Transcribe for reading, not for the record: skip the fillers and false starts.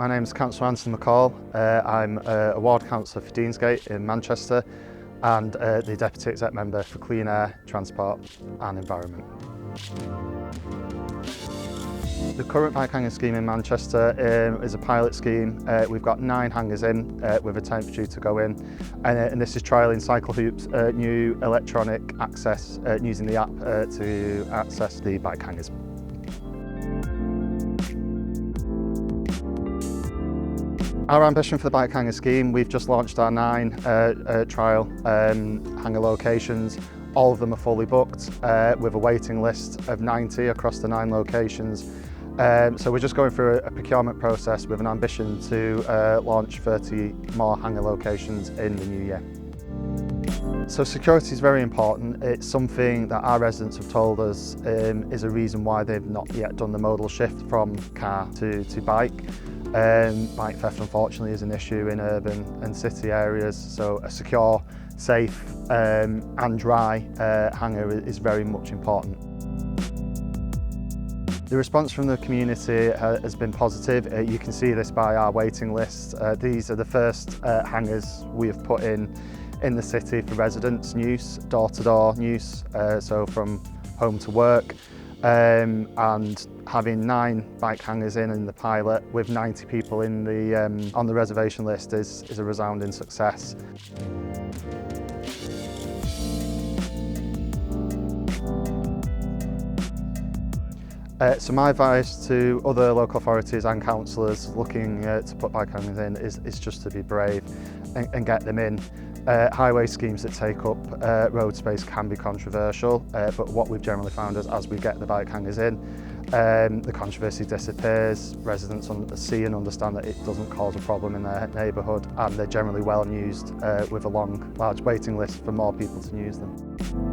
My name is Councillor Anthony McCaul. I'm a ward councillor for Deansgate in Manchester and the Deputy Exec Member for Clean Air, Transport and Environment. The current bike hangar scheme in Manchester is a pilot scheme. We've got 9 hangars in with a 10th due to go in, and this is trialling Cycle Hoop's new electronic access using the app to access the bike hangars. Our ambition for the Bikehanger scheme, we've just launched our 9 trial hangar locations. All of them are fully booked with a waiting list of 90 across the 9 locations. So we're just going through a procurement process with an ambition to launch 30 more hangar locations in the new year. So security is very important. It's something that our residents have told us is a reason why they've not yet done the modal shift from car to bike. Bike theft unfortunately is an issue in urban and city areas, so a secure, safe and dry hangar is very much important. The response from the community has been positive. You can see this by our waiting list. These are the first hangars we have put in the city for residents' use, door-to-door use, so from home to work. And having 9 bike hangars in the pilot with 90 people in the on the reservation list is a resounding success. So my advice to other local authorities and councillors looking to put bike hangars in is just to be brave and get them in. Highway schemes that take up road space can be controversial, but what we've generally found is as we get the bike hangars in, the controversy disappears, residents see and understand that it doesn't cause a problem in their neighbourhood, and they're generally well used with a large waiting list for more people to use them.